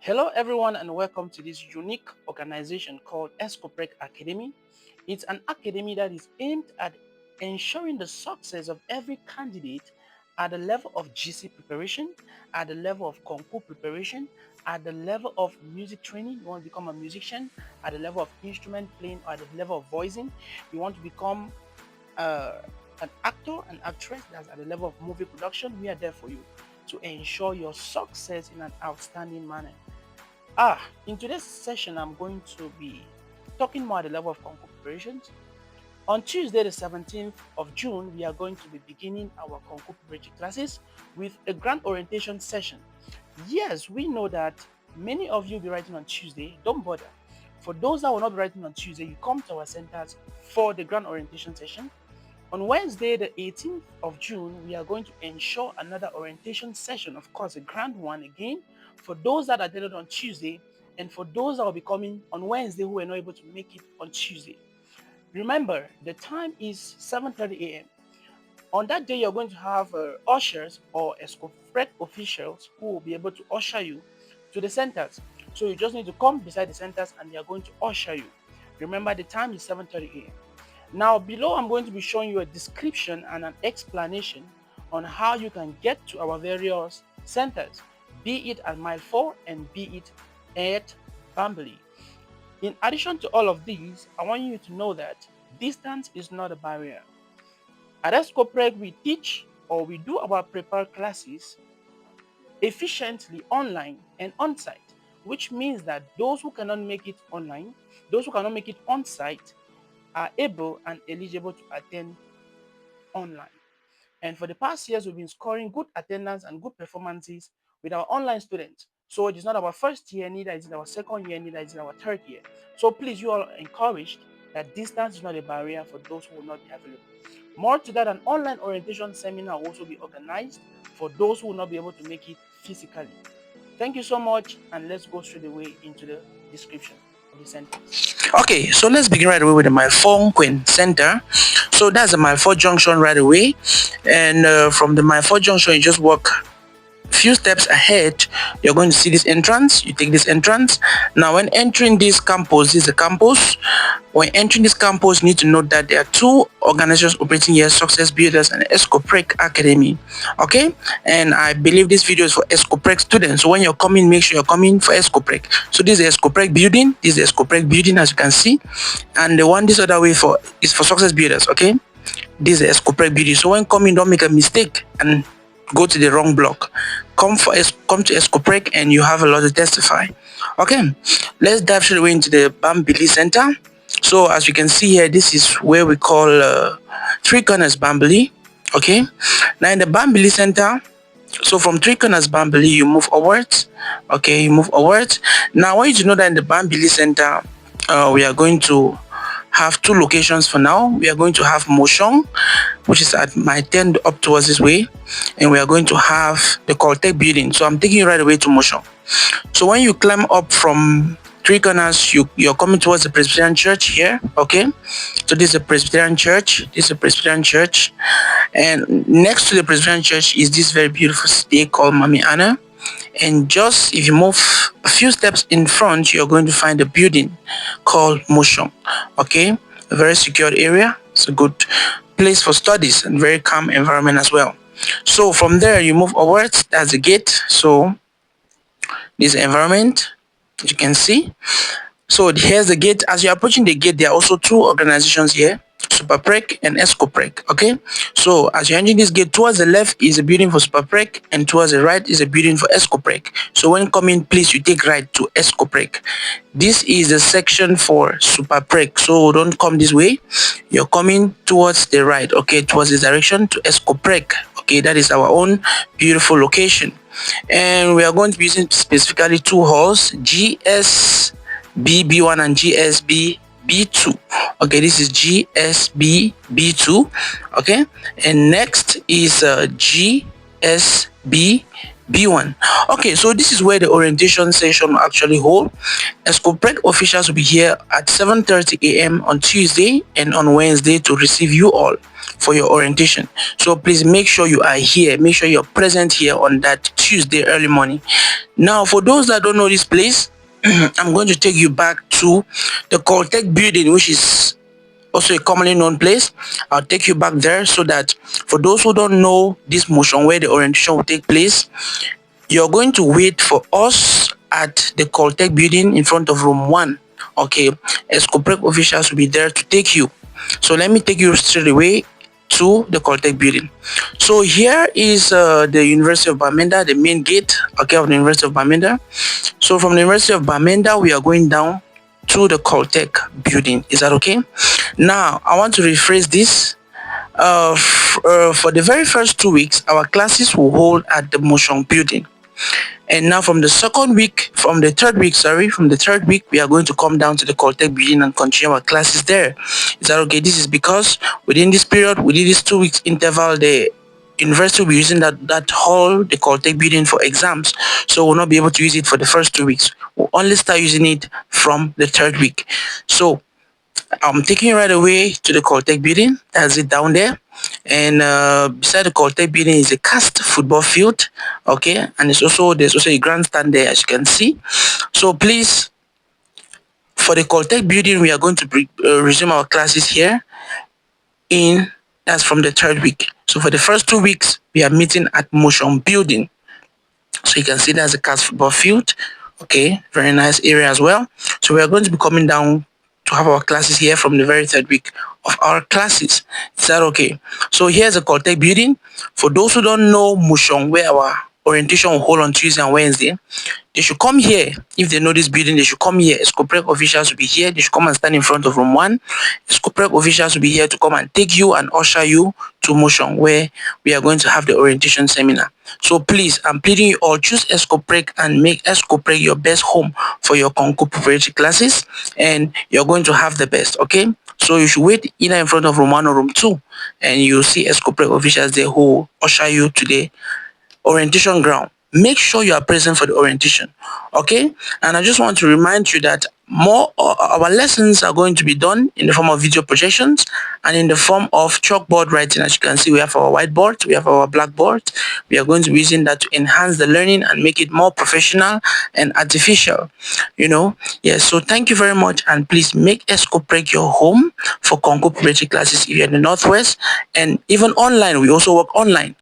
Hello everyone and welcome to this unique organization called S-CUPREC Academy. It's an academy that is aimed at ensuring the success of every candidate at the level of GC preparation, at the level of Concour preparation, at the level of music training. You want to become a musician, at the level of instrument playing, or at the level of voicing. You want to become uh, an actor, an actress that's at the level of movie production. We are there for you to ensure your success in an outstanding manner. In today's session, I'm going to be talking more at the level of Concour preparations. On Tuesday, the 17th of June, we are going to be beginning our Concour preparatory classes with a grand orientation session. Yes, we know that many of you will be writing on Tuesday. Don't bother. For those that will not be writing on Tuesday, you come to our centers for the grand orientation session. On Wednesday, the 18th of June, we are going to ensure another orientation session, of course, a grand one again, for those that attended on Tuesday and for those that will be coming on Wednesday who were not able to make it on Tuesday. Remember, the time is 7:30 a.m. On that day, you're going to have ushers or S-CUPREC officials who will be able to usher you to the centers. So you just need to come beside the centers and they are going to usher you. Remember, the time is 7:30 a.m. Now below, I'm going to be showing you a description and an explanation on how you can get to our various centers, be it at mile 4 and be it at Bambly. In addition to all of these, I want you to know that distance is not a barrier. At S-CUPREC, we teach or we do our prepare classes efficiently online and on-site, which means that those who cannot make it online, those who cannot make it on-site, are able and eligible to attend online. And for the past years, we've been scoring good attendance and good performances with our online students. So it is not our first year, neither is it our second year, neither is it our third year. So please, you are encouraged that distance is not a barrier for those who will not be available. More to that, an online orientation seminar will also be organized for those who will not be able to make it physically. Thank you so much, and let's go straight away into the description of the sentence. Okay, so let's begin right away with the Mile 4 Queen Center. So that's the Mile 4 junction right away, and from the Mile 4 junction, you just walk few steps ahead. You're going to see this entrance. You take this entrance. Now when entering this campus, this is the campus. When entering this campus, you need to note that there are two organizations operating here: Success Builders and S-CUPREC Academy. Okay, and I believe this video is for S-CUPREC students. So when you're coming, make sure you're coming for S-CUPREC. So this is the S-CUPREC building. This is the S-CUPREC building, as you can see, and the one this other way for is for Success Builders. Okay, this is the S-CUPREC building. So when coming, don't make a mistake and go to the wrong block. Come to S-CUPREC and you have a lot to testify. Okay, let's dive straight away into the Bambly Center. So as you can see here, this is where we call Three Corners Bambly. Okay, now in the Bambly Center, so from Three Corners Bambly, you move upwards. Okay, you move upwards. Now I want you to know that in the Bambly Center, we are going to have two locations for now. We are going to have Moshong, which is at my 10 up towards this way, and we are going to have the Caltech building. So I'm taking you right away to Moshong. So when you climb up from Three Corners, you're coming towards the Presbyterian Church here. Okay, so this is a Presbyterian Church. This is a Presbyterian Church, and next to the Presbyterian Church is this very beautiful city called Mami Anna. And just if you move a few steps in front, you're going to find a building called Moshong. Okay, a very secured area. It's a good place for studies and very calm environment as well. So from there you move upwards. That's the gate. So this environment, as you can see. So here's the gate. As you're approaching the gate, there are also two organizations here: SUPREC and S-CUPREC. Okay, so as you're entering this gate, towards the left is a building for SUPREC and towards the right is a building for S-CUPREC. So when coming, please, you take right to S-CUPREC. This is the section for SUPREC, so don't come this way. You're coming towards the right, okay, towards this direction to S-CUPREC. Okay, that is our own beautiful location, and we are going to be using specifically two halls: GSB B1 and GSB B2. Okay, this is GSB B2. Okay, and next is GSB B1. Okay, so this is where the orientation session will actually hold. S-CUPREC officials will be here at 7:30 a.m. on Tuesday and on Wednesday to receive you all for your orientation. So please make sure you are here. Make sure you're present here on that Tuesday early morning. Now, for those that don't know this place, I'm going to take you back to the Caltech building, which is also a commonly known place. I'll take you back there so that for those who don't know this motion where the orientation will take place, you're going to wait for us at the Caltech building in front of room 1. Okay, S-CUPREC officials will be there to take you. So let me take you straight away to the Caltech building. So here is the University of Bamenda, the main gate, okay, of the University of Bamenda. So from the University of Bamenda, we are going down to the Caltech building. Is that okay? Now, I want to rephrase this. For the very first 2 weeks, our classes will hold at the motion building. And now from the third week, we are going to come down to the Caltech building and continue our classes there. Is that okay? This is because within this period, within this 2 weeks interval, the university will be using that hall, the Caltech building, for exams. So we'll not be able to use it for the first 2 weeks. We'll only start using it from the third week. So I'm taking you right away to the Caltech building. That's it down there. And beside the Caltech building is a cast football field. Okay, and there's also a grandstand there, as you can see. So please, for the Caltech building, we are going to resume our classes here in that's from the third week. So for the first 2 weeks, we are meeting at motion building. So you can see that's a cast football field. Okay, very nice area as well. So we are going to be coming down to have our classes here from the very third week of our classes. Is that okay? So here's the Caltech building. For those who don't know Mushong, where our orientation will hold on Tuesday and Wednesday, they should come here. If they know this building, they should come here. S-CUPREC officials will be here. They should come and stand in front of room 1. S-CUPREC officials will be here to come and take you and usher you to motion, where we are going to have the orientation seminar. So please, I'm pleading you all, choose S-CUPREC and make S-CUPREC your best home for your Concour preparatory classes, and you're going to have the best, okay? So you should wait either in front of room 1 or room 2, and you'll see S-CUPREC officials there who usher you to the orientation ground. Make sure you are present for the orientation, okay? And I just want to remind you that more our lessons are going to be done in the form of video projections and in the form of chalkboard writing. As you can see, we have our whiteboard, we have our blackboard. We are going to be using that to enhance the learning and make it more professional and artificial, Yes, so thank you very much, and please make S-CUPREC your home for Concour preparatory classes if you're in the Northwest, and even online. We also work online.